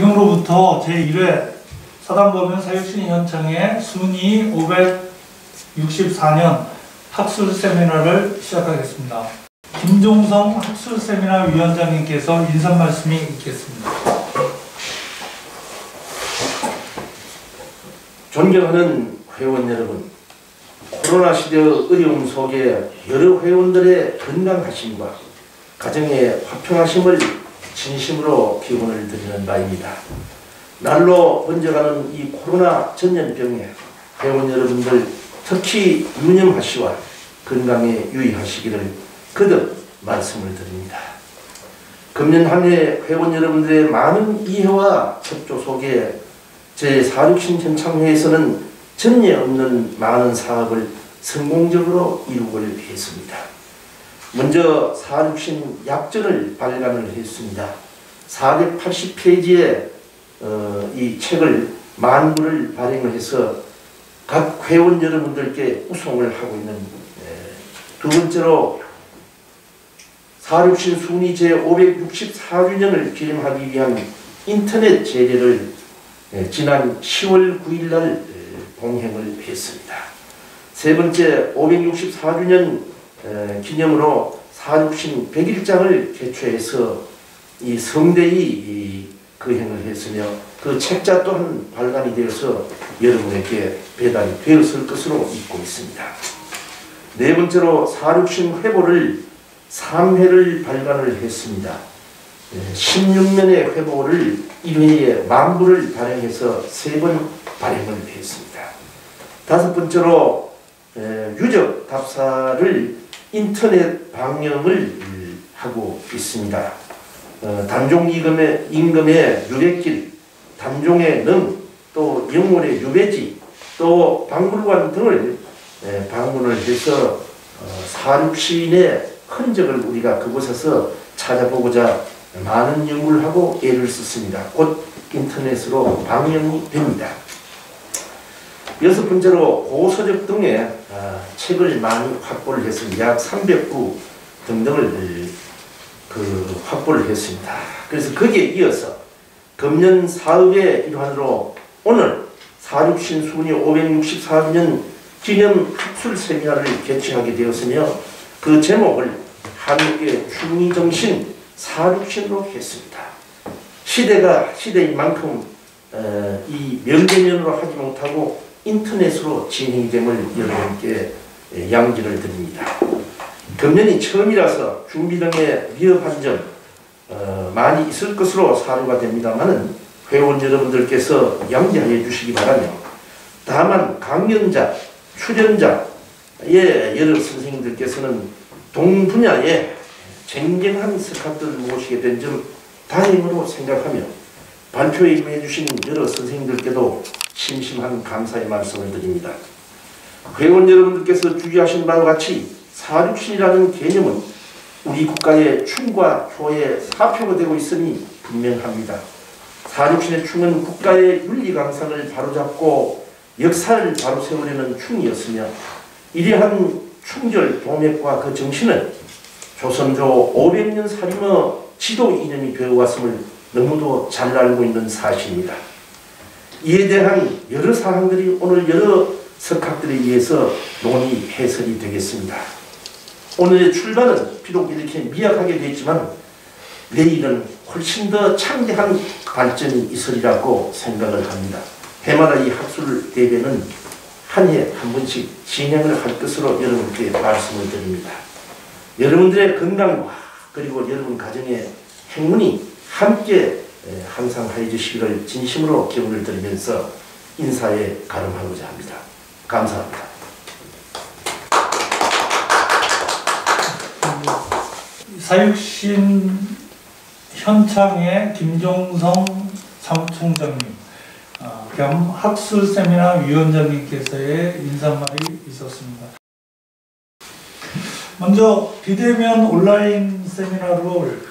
지금으로부터 제1회 사단법인 사육신 현장의 순위 564년 학술 세미나를 시작하겠습니다. 김종성 학술 세미나 위원장님께서 인사 말씀이 있겠습니다. 존경하는 회원 여러분, 코로나 시대의 어려움 속에 여러 회원들의 건강하심과 가정의 화평하심을 진심으로 기원을 드리는 바입니다. 날로 번져가는 이 코로나 전염병에 회원 여러분들 특히 유념하시와 건강에 유의하시기를 거듭 말씀을 드립니다. 금년 한 해 회원 여러분들의 많은 이해와 협조 속에 제466 현창회에서는 전례 없는 많은 사업을 성공적으로 이루고를 했습니다. 먼저 466 약전을 발간을 했습니다. 480페이지의 이 책을 만부를 발행을 해서 각 회원 여러분들께 우송을 하고 있는, 두 번째로 466 순위 제564주년을 기념하기 위한 인터넷 제례를 지난 10월 9일 날 공행을 했습니다. 세 번째 564주년 기념으로 466 100일장을 개최해서 이 성대히 거행을 했으며 그 책자 또한 발간이 되어서 여러분에게 배달이 되었을 것으로 믿고 있습니다. 네 번째로 466 회보를 3회를 발간을 했습니다. 16년의 회보를 1회에 만부를 발행해서 3번 발행을 했습니다. 다섯 번째로 유적 답사를 인터넷 방영을 하고 있습니다. 단종 임금의 유배길, 단종의 능, 또 영월의 유배지, 또 박물관 등을 방문을 해서 466신의 흔적을 우리가 그곳에서 찾아보고자 많은 연구를 하고 애를 썼습니다. 곧 인터넷으로 방영이 됩니다. 여섯 번째로 고서적 등의 책을 많이 확보를 했습니다. 약 300부 등등을 확보를 했습니다. 그래서 거기에 이어서 금년 사업의 일환으로 오늘 466 순위 564주년 기념 학술 세미나를 개최하게 되었으며 그 제목을 한국의 충의정신 466신으로 했습니다. 시대가 시대인 만큼 이 면대면으로 하지 못하고 인터넷으로 진행이 됨을 여러분께 양지를 드립니다. 금년이 처음이라서 준비 등의 위협한 점 많이 있을 것으로 사료가 됩니다만은 회원 여러분들께서 양지하여 주시기 바라며, 다만 강연자, 출연자의 여러 선생님들께서는 동 분야에 쟁쟁한 석학들을 모시게 된 점 다행으로 생각하며 발표에 임해 주신 여러 선생님들께도 심심한 감사의 말씀을 드립니다. 회원 여러분들께서 주의하신 바와 같이 466신이라는 개념은 우리 국가의 충과 효의 사표가 되고 있으니 분명합니다. 466신의 충은 국가의 윤리강상을 바로잡고 역사를 바로 세우려는 충이었으며, 이러한 충절 동맥과 그 정신은 조선조 500년 살림의 지도 이념이 되어왔음을 너무도 잘 알고 있는 사실입니다. 이에 대한 여러 사항들이 오늘 여러 석학들에 의해서 논의 해설이 되겠습니다. 오늘의 출발은 비록 이렇게 미약하게 되었지만 내일은 훨씬 더 창대한 발전이 있으리라고 생각을 합니다. 해마다 이 학술 대회는 한 해 한 번씩 진행을 할 것으로 여러분께 말씀을 드립니다. 여러분들의 건강과 그리고 여러분 가정의 행운이 함께 항상 하여 주시기를 진심으로 기원을 드리면서 인사에 가름하고자 합니다. 감사합니다. 사육신 현창의 김종성 사무총장님 겸 학술 세미나 위원장님께서의 인사말이 있었습니다. 먼저 비대면 온라인 세미나를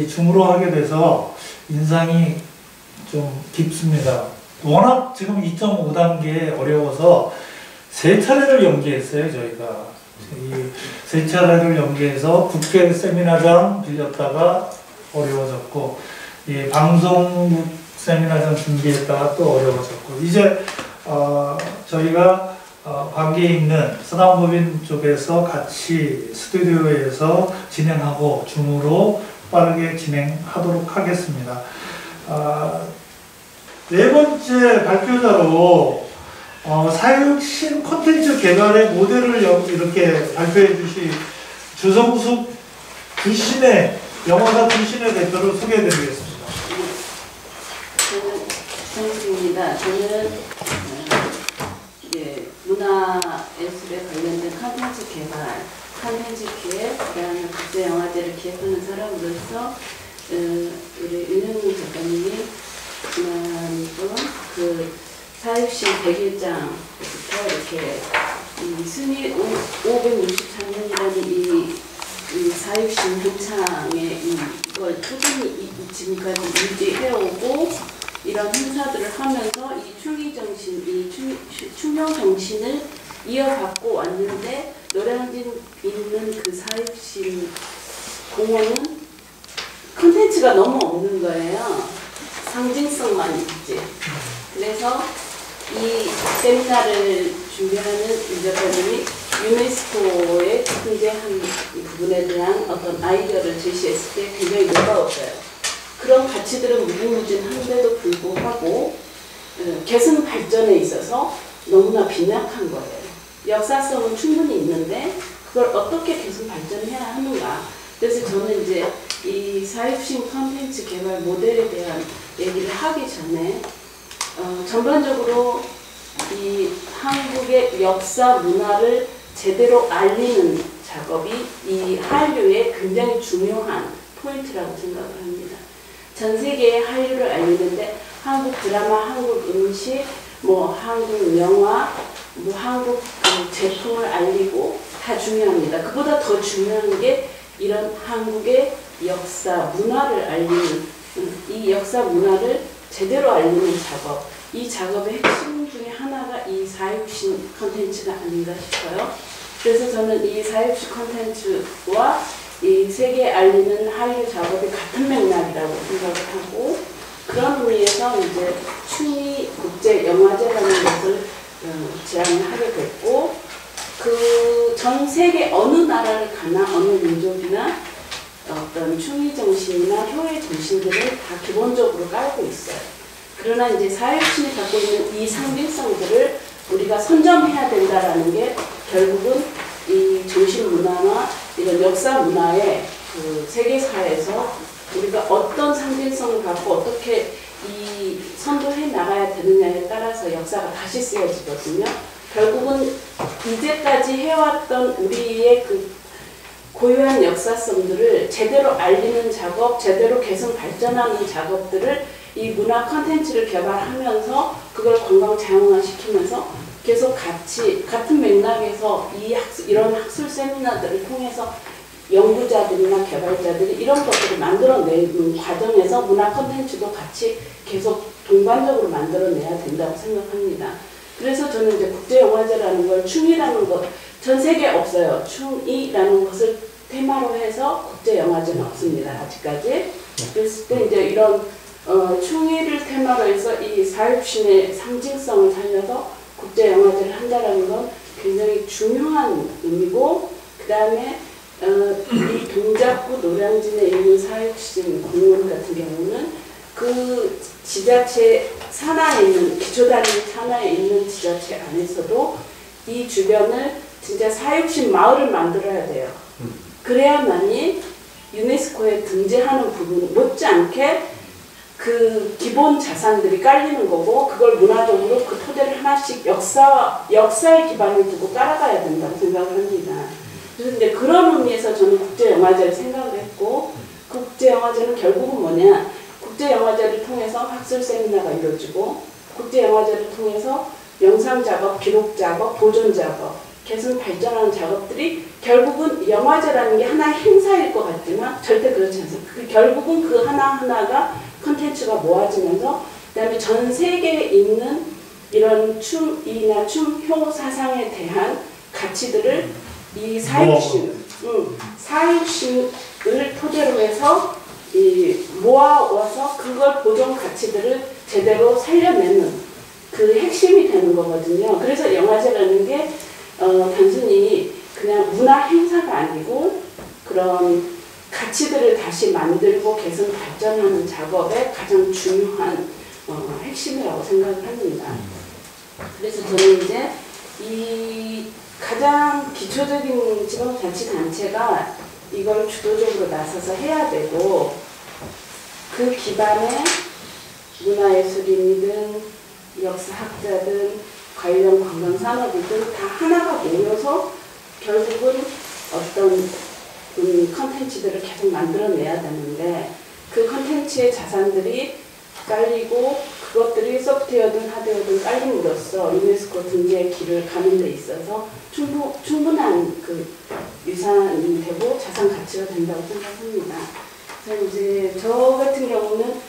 줌으로 하게 돼서 인상이 좀 깊습니다. 워낙 지금 2.5단계 어려워서 3차례를 연기했어요. 저희가 이 3차례를 연기해서 국회 세미나장 빌렸다가 어려워졌고, 이 방송국 세미나 좀 준비했다가 또 어려워졌고 이제 저희가 관계에 있는 서당법인 쪽에서 같이 스튜디오에서 진행하고 줌으로 빠르게 진행하도록 하겠습니다. 네 번째 발표자로 사육신 콘텐츠 개발의 모델을 이렇게 발표해 주신 주성숙 출신의 영화사 출신의 대표를 소개해 드리겠습니다. 저는 주성숙입니다. 저는 문화예술에 관련된 콘텐츠 개발, 콘텐츠 기획, 그다음에 국제영화제를 기획하는 사람으로서 우리 윤영민 작가님이 지난번 그 사육신 100일장부터 이렇게 이 순위 563년이라는 이 사육신 행창의 이걸 꾸준히 지금까지 유지해오고 이런 행사들을 하면서 이 충의 정신, 이 충명 정신을 이어받고 왔는데 노량진 있는 그 사육신 공원은 콘텐츠가 너무 없는 거예요. 상징성만 있지. 그래서 이 세미나를 준비하는 이 작가님이 유네스코의 특징한 부분에 대한 어떤 아이디어를 제시했을 때 굉장히 놀라웠어요. 그런 가치들은 무궁무진한데도 불구하고 계승 발전에 있어서 너무나 빈약한 거예요. 역사성은 충분히 있는데 그걸 어떻게 계승 발전해야 하는가. 그래서 저는 이제 이 사육신 콘텐츠 개발 모델에 대한 얘기를 하기 전에 전반적으로 이 한국의 역사 문화를 제대로 알리는 작업이 이 한류의 굉장히 중요한 포인트라고 생각을 합니다. 전 세계의 한류를 알리는데 한국 드라마, 한국 음식, 뭐 한국 영화, 뭐 한국 제품을 알리고 다 중요합니다. 그보다 더 중요한 게 이런 한국의 역사, 문화를 알리는 이 역사 문화를 제대로 알리는 작업. 이 작업의 핵심 중에 하나가 이 사육신 콘텐츠가 아닌가 싶어요. 그래서 저는 이 사육신 콘텐츠와 이 세계에 알리는 한류 작업이 같은 맥락이라고 생각을 하고 그런 의미에서 이제 충의 국제 영화제라는 것을 제안을 하게 됐고 그 전 세계 어느 나라를 가나 어느 민족이나 어떤 충의 정신이나 효의 정신들을 다 기본적으로 깔고 있어요. 그러나 이제 사육신이 갖고 있는 이 상징성들을 우리가 선점해야 된다라는 게 결국은 이 정신 문화나 이런 역사 문화의 그 세계사에서 우리가 어떤 상징성을 갖고 어떻게 이 선도해 나가야 되느냐에 따라서 역사가 다시 쓰여지거든요. 결국은 이제까지 해왔던 우리의 그 고유한 역사성들을 제대로 알리는 작업, 제대로 개선 발전하는 작업들을 이 문화 콘텐츠를 개발하면서 그걸 관광 자영화시키면서 계속 같은 맥락에서 이런 학술 세미나들을 통해서 연구자들이나 개발자들이 이런 것들을 만들어내는 과정에서 문화 콘텐츠도 같이 계속 동반적으로 만들어내야 된다고 생각합니다. 그래서 저는 이제 국제영화제라는 걸 충의라는 것, 전 세계에 없어요. 충의라는 것을 테마로 해서 국제영화제는 없습니다. 아직까지. 그랬을 때 이제 이런 충의를 테마로 해서 이 사육신의 상징성을 살려서 국제영화제를 한다는 건 굉장히 중요한 의미고 그 다음에 이 동작구 노량진에 있는 사육신 공원 같은 경우는 그 지자체 산하에 있는 기초단위 산하에 있는 지자체 안에서도 이 주변을 진짜 사육신 마을을 만들어야 돼요. 그래야만이 유네스코에 등재하는 부분 못지않게 그 기본 자산들이 깔리는 거고 그걸 문화적으로 그 토대를 하나씩 역사의 기반을 두고 깔아가야 된다고 생각을 합니다. 그래서 이제 그런 의미에서 저는 국제영화제를 생각을 했고 국제영화제는 결국은 뭐냐 국제영화제를 통해서 학술 세미나가 이루어지고 국제영화제를 통해서 영상작업, 기록작업, 보존작업, 개선 발전하는 작업들이 결국은 영화제라는 게 하나의 행사일 것 같지만 절대 그렇지 않습니다. 결국은 그 하나하나가 콘텐츠가 모아지면서 그 다음에 전 세계에 있는 이런 춤이나 춤효 사상에 대한 가치들을 이 사육신을 토대로 해서 이 모아와서 그걸 보존 가치들을 제대로 살려내는 그 핵심이 되는 거거든요. 그래서 영화제라는 게 단순히 그냥 문화 행사가 아니고 그런 가치들을 다시 만들고 개선 발전하는 작업의 가장 중요한 핵심이라고 생각을 합니다. 그래서 저는 이제 이 가장 기초적인 지방자치단체가 이걸 주도적으로 나서서 해야 되고 그 기반에 문화예술인이든 역사학자든 관련 관광산업이든 다 하나가 모여서 결국은 어떤 컨텐츠들을 계속 만들어내야 되는데 그 컨텐츠의 자산들이 깔리고 그것들이 소프트웨어든 하드웨어든 깔림으로써 유네스코 등재의 길을 가는 데 있어서 충분한 그 유산이 되고 자산 가치가 된다고 생각합니다. 그래서 이제 저 같은 경우는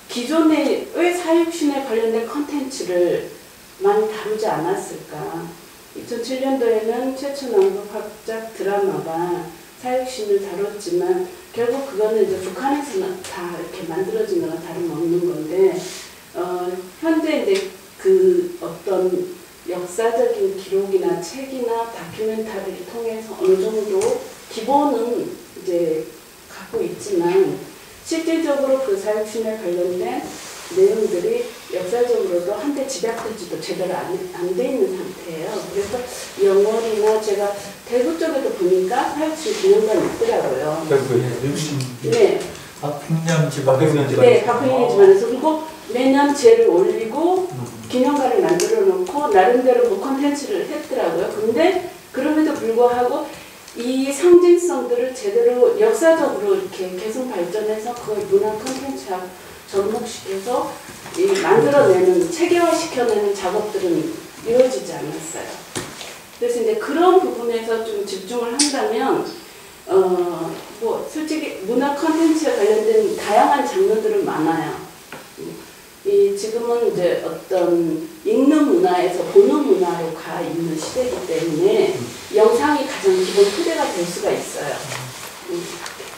기존에 왜 사육신에 관련된 컨텐츠를 많이 다루지 않았을까? 2007년도에는 최초 남북합작 드라마가 사육신을 다뤘지만 결국 그거는 이제 북한에서는 다 이렇게 만들어진 거나 다름없는 건데 현재 이제 그 어떤 역사적인 기록이나 책이나 다큐멘터리를 통해서 어느 정도 기본은 이제 갖고 있지만 실질적으로 그 사육신에 관련된 내용들이 역사적으로도 한때 집약되지도 제대로 안 돼 있는 상태예요. 그래서 영월이나 제가 대구 쪽에도 보니까 사육신 기념관이 있더라고요. 대구에 60. 네. 박평년 집안. 네, 박평년 집안에서 그리고 매년 제를 올리고 기념관을 만들어 놓고 나름대로 뭐 콘텐츠를 했더라고요. 근데 그럼에도 불구하고 이 상징성들을 제대로 역사적으로 이렇게 계속 발전해서 그걸 문화 콘텐츠하고 접목시켜서 만들어내는, 체계화시켜내는 작업들은 이루어지지 않았어요. 그래서 이제 그런 부분에서 좀 집중을 한다면, 뭐, 솔직히 문화 콘텐츠에 관련된 다양한 장르들은 많아요. 지금은 이제 어떤 읽는 문화에서 보는 문화로 가 있는 시대이기 때문에 영상이 가장 기본 토대가 될 수가 있어요.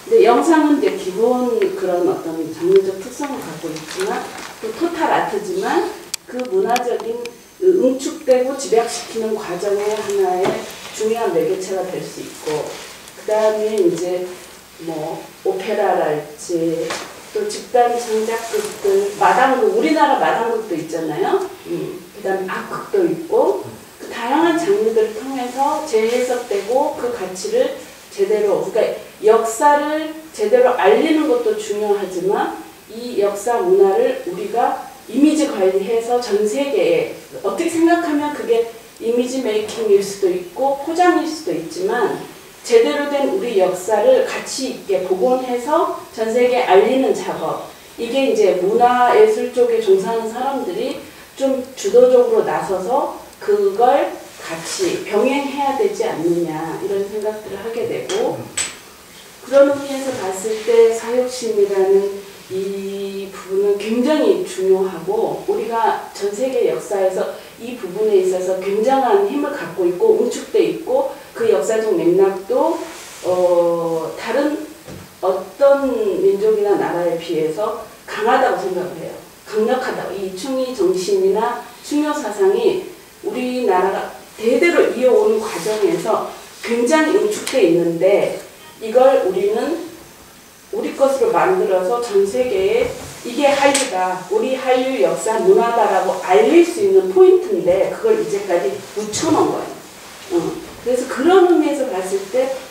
근데 영상은 이제 기본 그런 어떤 장르적 특성을 갖고 있지만 또 토탈 아트지만 그 문화적인 응축되고 집약시키는 과정의 하나의 중요한 매개체가 될 수 있고 그 다음에 이제 뭐 오페라랄지 또 집단 창작극들, 마당극, 우리나라 마당극도 있잖아요. 그 다음에 악극도 있고 그 다양한 장르들을 통해서 재해석되고 그 가치를 제대로, 그러니까 역사를 제대로 알리는 것도 중요하지만 이 역사 문화를 우리가 이미지 관리해서 전 세계에 어떻게 생각하면 그게 이미지 메이킹일 수도 있고 포장일 수도 있지만 제대로 된 우리 역사를 가치 있게 복원해서 전 세계에 알리는 작업, 이게 이제 문화예술 쪽에 종사하는 사람들이 좀 주도적으로 나서서 그걸 같이 병행해야 되지 않느냐 이런 생각들을 하게 되고 그런 의미에서 봤을 때 사육신이라는 이 부분은 굉장히 중요하고 우리가 전 세계 역사에서 이 부분에 있어서 굉장한 힘을 갖고 있고 응축돼 있고 그 역사적 맥락도 다른 어떤 민족이나 나라에 비해서 강하다고 생각을 해요. 강력하다고. 이 충의 정신이나 충효 사상이 우리나라가 대대로 이어오는 과정에서 굉장히 응축돼 있는데 이걸 우리는 우리 것으로 만들어서 전 세계에 이게 한류다, 우리 한류 역사 문화다라고 알릴 수 있는 포인트인데 그걸 이제까지 묻혀놓은 거예요. 그래서 그런 의미에서 봤을 때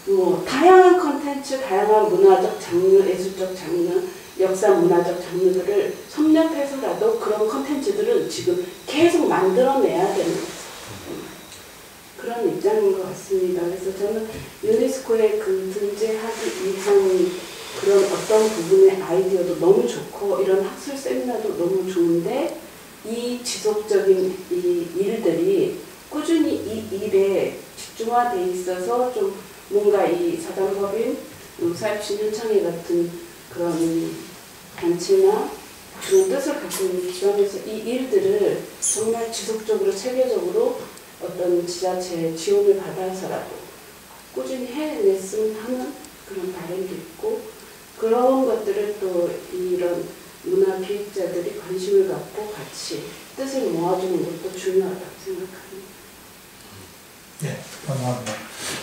뭐 다양한 컨텐츠, 다양한 문화적 장르, 예술적 장르, 역사 문화적 장르들을 섭렵해서라도 그런 컨텐츠들은 지금 계속 만들어내야 되는 그런 입장인 것 같습니다. 그래서 저는 유네스코의 그 등재하기 위한 그런 어떤 부분의 아이디어도 너무 좋고 이런 학술 세미나도 너무 좋은데 이 지속적인 이 일들이 꾸준히 이 일에 집중화돼 있어서 좀 뭔가 이 사단법인, 사육신 현창회 같은 그런 단체나 그런 뜻을 갖고 있는 기관에서 이 일들을 정말 지속적으로 체계적으로 어떤 지자체의 지원을 받아서라도 꾸준히 해냈으면 하는 그런 바람도 있고 그런 것들을 또 이런 문화 기획자들이 관심을 갖고 같이 뜻을 모아주는 것도 중요하다고 생각합니다. 네, 감사합니다.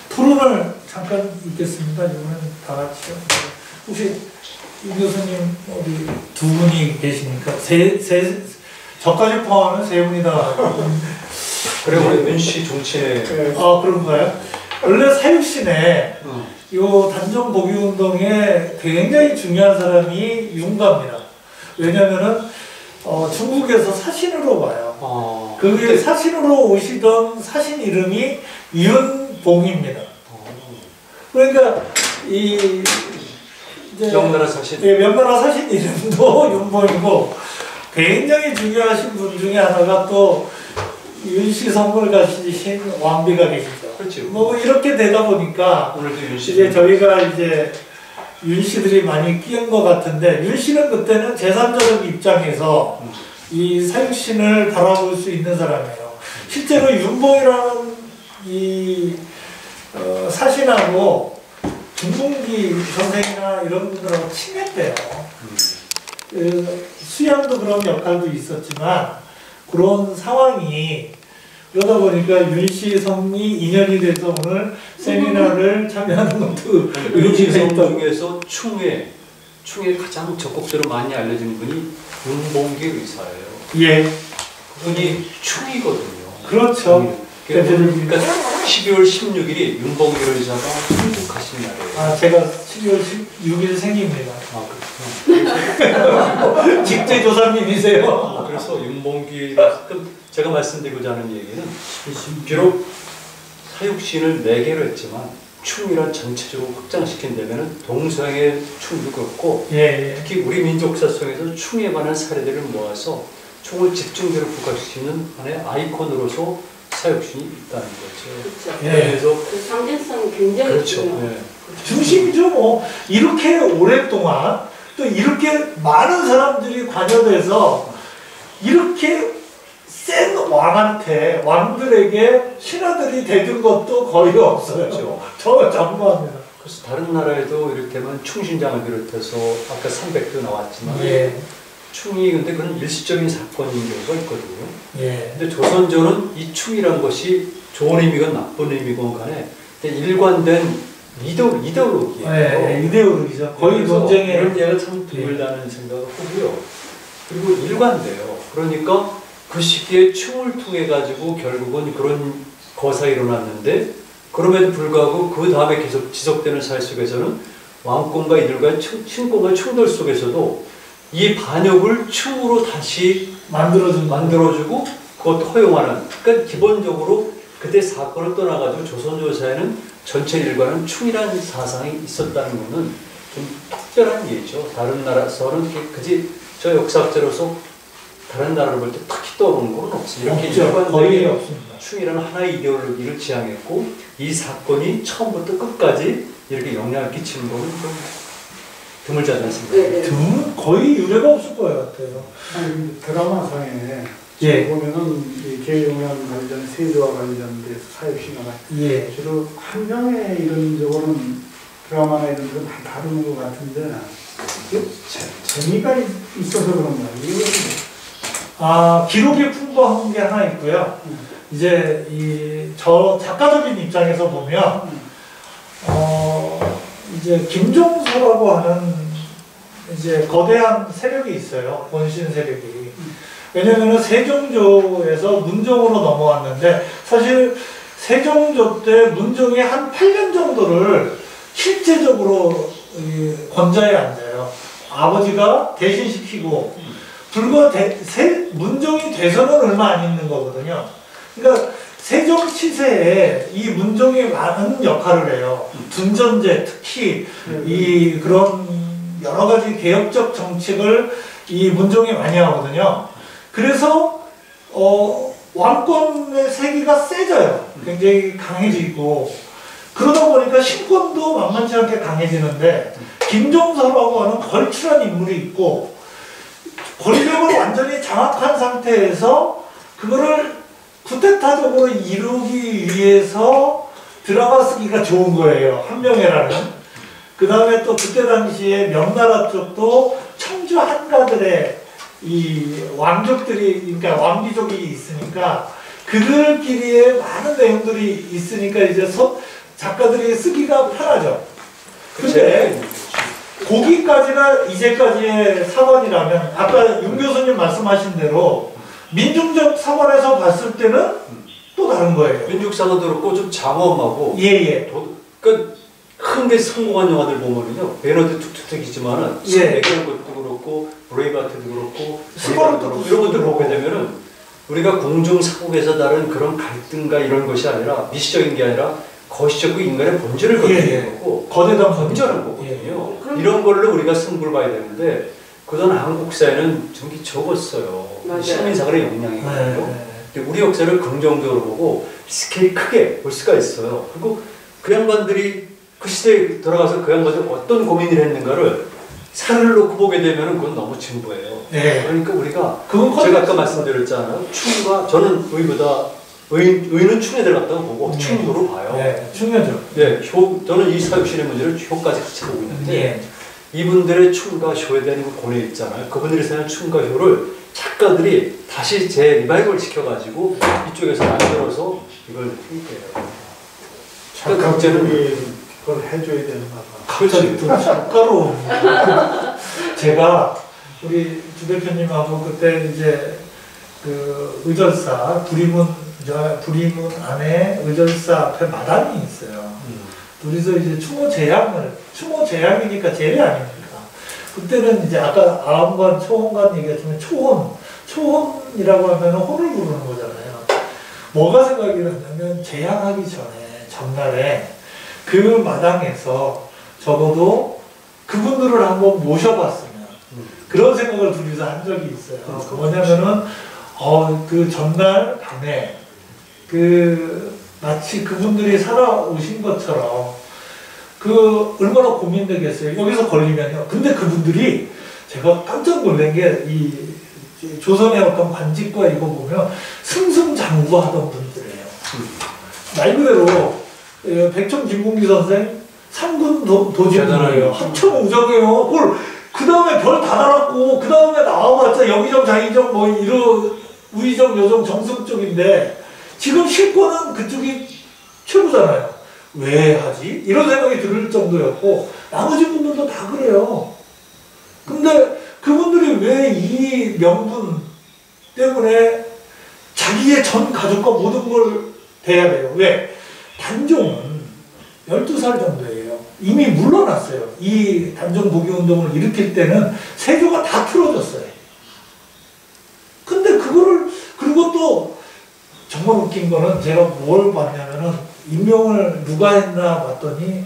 토론을 잠깐 읽겠습니다. 이번엔 다 같이요. 혹시 임 교수님 우리 두 분이 계시니까 저까지 포함하면 세 분이 다. 그리고 윤씨 정치에 아 그런가요? 원래 사육신에 요 단종 복위 운동에 굉장히 중요한 사람이 윤가입니다. 왜냐면은 중국에서 사신으로 와요. 그게 사신으로 오시던 사신 이름이 윤봉입니다. 그러니까 이 이제 명나라 사신. 예, 명나라 사신 이름도 윤봉이고 굉장히 중요하신 분 중에 하나가 또 윤씨 성을 가지신 왕비가 계시죠. 그렇죠. 뭐 이렇게 되다 보니까 오늘도 윤씨. 이제 저희가 이제 윤씨들이 많이 끼은 것 같은데 윤씨는 그때는 제3자적 입장에서 이 사육신을 바라볼 수 있는 사람이에요. 실제로 윤봉이라는 이 사신하고 김봉기 선생이나 이런 분들하고 친했대요. 수양도 그런 역할도 있었지만 그런 상황이 그러다 보니까 윤씨 성이 인연이 돼서 오늘 세미나를 참여하는 것도 윤씨 의미가 성 있다고. 중에서 충에 가장 적극적으로 많이 알려진 분이 윤봉기 의사예요. 예, 그분이 충이거든요. 그렇죠. 그러니까 12월 16일이 윤봉기 의사가 순국하신 날이에요. 아, 제가 12월 16일 생깁니다. 아, 그렇구나. 직제조사님이세요. 그래서 윤봉기 제가 말씀드리고자 하는 얘기는 비록 사육신을 4개로 했지만 충이란 전체적으로 확장시킨다면 동서양의 충도 그렇고 예, 예. 특히 우리 민족사 속에서 충에 관한 사례들을 모아서 충을 집중적으로 부각시키는 하나의 아이콘으로서 사육신이 있다는 거죠. 그렇죠. 예. 그래서 그 상징성이 굉장히 그렇죠. 중요해요. 네. 중심이죠. 뭐 이렇게 오랫동안 또 이렇게 많은 사람들이 관여돼서 이렇게 센 왕한테 왕들에게 신하들이 대든 것도 거의 없어요. 그렇죠. 저 전무합니다. 그래서 다른 나라에도 이를테면 충신장을 비롯해서 아까 300도 나왔지만 예, 충이 근데 그런 일시적인 사건인 경우가 있거든요. 예, 근데 조선조는 이 충이란 것이 좋은 의미건 나쁜 의미건 간에 일관된 이데올로기예요. 예, 이데올로기죠. 거의 그래서 논쟁에 이런 얘기가 참 드물다는 생각을 하고요. 그리고 일관돼요. 그러니까 그 시기에 충을 통해 가지고 결국은 그런 거사가 일어났는데 그럼에도 불구하고 그 다음에 계속 지속되는 사회 속에서는 왕권과 이들과의 신권과 충돌 속에서도 이 반역을 충으로 다시 만들어주고 그것도 허용하는. 그러니까 기본적으로 그때 사건을 떠나가지고 조선조 사회는 전체 일과는 충이라는 사상이 있었다는 것은 좀 특별한 예죠. 다른 나라에서는 그지 저 역사학자로서 다른 나라를 볼 때 특히 떠오르는 건 없습니다. 없죠. 거의 없습니다. 충이라는 하나의 이데올로기를 지향했고 이 사건이 처음부터 끝까지 이렇게 영향을 끼치는 것은 좀 드물지 않나 생각합니다. 네, 네. 거의 유례가 없을 것 같아요. 아니, 드라마상에 예. 보면은 이 계용현 관련 세조와 관련돼서 사육신화가 예, 주로 한 명의 이런 저거는 드라마나 이런 데는 다 다루는 것 같은데 이게 재미가 있어서 그런 거야. 이거 아 기록이 풍부한 게 하나 있고요. 이제 저 작가적인 입장에서 보면 이제 김종서라고 하는 이제 거대한 세력이 있어요. 원신 세력이. 왜냐면은 세종조에서 문종으로 넘어왔는데 사실 세종조 때 문종이 한 8년 정도를 실제적으로 권좌에 앉아요. 아버지가 대신시키고 불과 문종이 돼서는 얼마 안 있는 거거든요. 그러니까 세종 치세에 이 문종이 많은 역할을 해요. 둔전제 특히 이 그런 여러 가지 개혁적 정책을 이 문종이 많이 하거든요. 그래서 왕권의 세기가 세져요. 굉장히 강해지고 그러다 보니까 신권도 만만치 않게 강해지는데 김종서라고 하는 걸출한 인물이 있고 권력을 완전히 장악한 상태에서 그거를 쿠데타적으로 이루기 위해서 드라마 쓰기가 좋은 거예요. 한명회라는. 그 다음에 또 그때 당시에 명나라 쪽도 청주 한가들의 이 왕족들이, 그러니까 왕귀족이 있으니까 그들끼리의 많은 내용들이 있으니까 이제 작가들이 쓰기가 편하죠. 근데 거기까지가 이제까지의 사관이라면 아까 윤 교수님 말씀하신 대로 민중적 사관에서 봤을 때는 또 다른 거예요. 민족사관도 그렇고 좀 장엄하고 예예. 그러니까 큰데 성공한 영화들 보면은요 배너드 툭툭툭이지만은 예. 그런 것도 그렇고 브레이브하트도 그렇고 스파르타쿠스 이런 것들 보게 되면은 우리가 공중사국에서 다른 그런 갈등과 이런 것이 아니라 미시적인 게 아니라 거시적인 인간의 본질을 건드리는 거고 거대담 본질을 거거든요. 이런 걸로 우리가 승부를 봐야 되는데 그동안 한국 사회는 좀 적었어요. 맞아요. 시민사관의 역량이 거든요. 네. 우리 역사를 긍정적으로 보고 스케일이 크게 볼 수가 있어요. 그리고 그 양반들이 그 시대에 돌아가서 그 양반들이 어떤 고민을 했는가를 산을 놓고 보게 되면 그건 너무 진부해요. 네. 그러니까 우리가 그건 제가 아까 말씀드렸잖아요. 춤과 저는 의는 춤에 들어갔다고 보고 춤으로 봐요. 네, 중요하죠. 네, 저는 이 사육신의 문제를 효까지 같이 보고 있는데 네. 이분들의 춤과 쇼에 대한 그 고뇌 있잖아요. 그분들이 생각한 춤과 효를 작가들이 다시 리바이벌 시켜가지고 이쪽에서 만들어서 이걸 해요. 작가들이 그걸 해줘야 되는 거 같아요. 갑자기 또 작가로 제가 우리 주 대표님하고 그때 이제 그 의절사 부리문 안에 의절사 앞에 마당이 있어요. 둘이서 이제 추모 제약이니까 제례 아닙니까? 그때는 이제 아까 아음관, 초혼관 얘기했지만 초혼이라고 하면 혼을 부르는 거잖아요. 뭐가 생각이 났냐면 제약하기 전에 전날에 그 마당에서 적어도 그분들을 한번 모셔봤으면 그런 생각을 둘이서 한 적이 있어요. 뭐냐면은 그 전날 밤에 마치 그분들이 살아오신 것처럼 얼마나 고민되겠어요. 여기서 걸리면요. 근데 그분들이 제가 깜짝 놀란 게 이 조선의 어떤 관직과 이거 보면 승승장구하던 분들이에요. 말 그대로 백청 김공기 선생 상군 도진이에요. 합청 우정이에요. 그걸 그 다음에 별 다 달았고 그 다음에 나와봤자 여기정 장이정 뭐 우의정 여정 정승 쪽인데 지금 실권은 그쪽이 최고잖아요. 왜 하지? 이런 생각이 들 정도였고 나머지 분들도 다 그래요. 근데 그분들이 왜 이 명분 때문에 자기의 전 가족과 모든 걸 대야 돼요? 왜? 단종은 12살 정도예요. 이미 물러났어요. 이 단종 복위운동을 일으킬 때는 세조가 다 틀어졌어요. 근데 그리고 또 정말 웃긴 거는 제가 뭘 봤냐면은 임명을 누가 했나 봤더니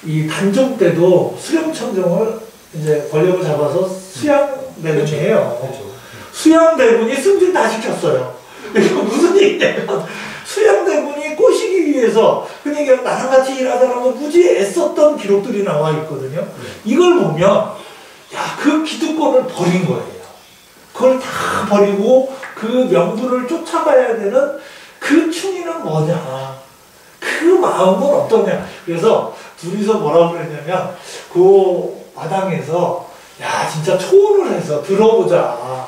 이 단종 때도 수령청정을 이제 권력을 잡아서 수양대군이 해요. 수양대군이 승진 다 시켰어요. 이거 무슨 얘기냐면 수양대군이 꼬시기 위해서 그냥 나랑 같이 일하자라고 굳이 애썼던 기록들이 나와 있거든요. 이걸 보면 야, 그 기득권을 버린 거예요. 그걸 다 버리고 그 명분을 쫓아가야 되는 그 충의는 뭐냐, 그 마음은 어떠냐. 그래서 둘이서 뭐라고 그랬냐면 그 마당에서 야 진짜 초혼을 해서 들어보자.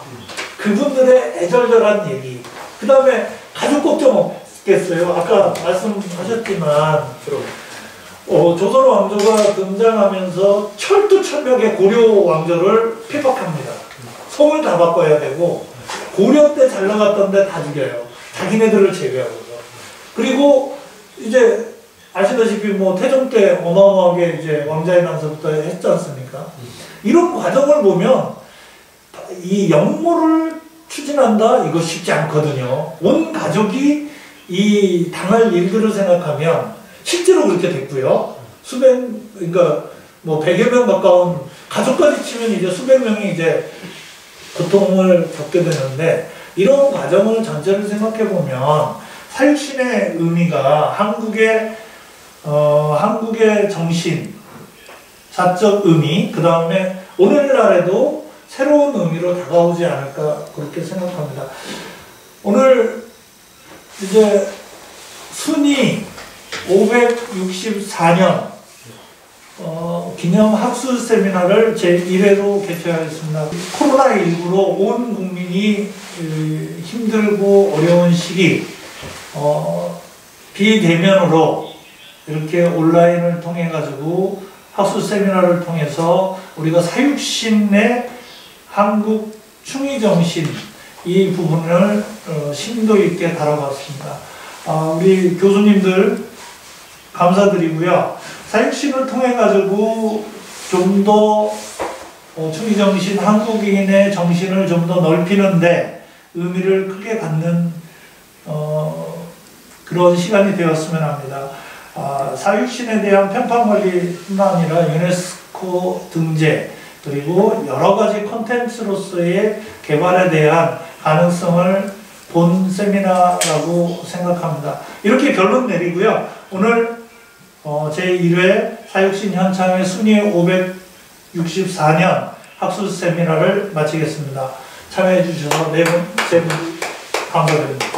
그분들의 애절절한 얘기. 그 다음에 가족 걱정 없겠어요. 아까 말씀하셨지만 조선 왕조가 등장하면서 철두철벽의 고려 왕조를 핍박합니다. 성을 다 바꿔야 되고 고려 때 잘 나갔던 데 다 죽여요. 자기네들을 제외하고서. 그리고 이제 아시다시피 뭐 태종 때 어마어마하게 이제 왕자의 난서부터 했지 않습니까? 이런 과정을 보면 이 역모를 추진한다? 이거 쉽지 않거든요. 온 가족이 이 당할 일들을 생각하면 실제로 그렇게 됐고요. 그러니까 뭐 100여 명 가까운 가족까지 치면 이제 수백 명이 이제 고통을 겪게 되는데 이런 과정을 전체를 생각해 보면 사육신의 의미가 한국의 정신, 사적 의미, 그 다음에 오늘날에도 새로운 의미로 다가오지 않을까 그렇게 생각합니다. 오늘 이제 순이 564년 기념 학술 세미나를 제1회로 개최하였습니다. 코로나19로 온 국민이 힘들고 어려운 시기 비대면으로 이렇게 온라인을 통해 가지고 학술 세미나를 통해서 우리가 사육신의 한국 충의정신 이 부분을 심도 있게 다뤄봤습니다. 우리 교수님들 감사드리고요. 사육신을 통해 가지고 좀 더 충의정신, 한국인의 정신을 좀 더 넓히는데 의미를 크게 갖는 그런 시간이 되었으면 합니다. 사육신에 대한 평판관리뿐만 아니라 유네스코 등재 그리고 여러 가지 콘텐츠로서의 개발에 대한 가능성을 본 세미나라고 생각합니다. 이렇게 결론 내리고요. 오늘 제1회 사육신 현창의 순위 564년 학술 세미나를 마치겠습니다. 참여해 주셔서 세 분 감사드립니다.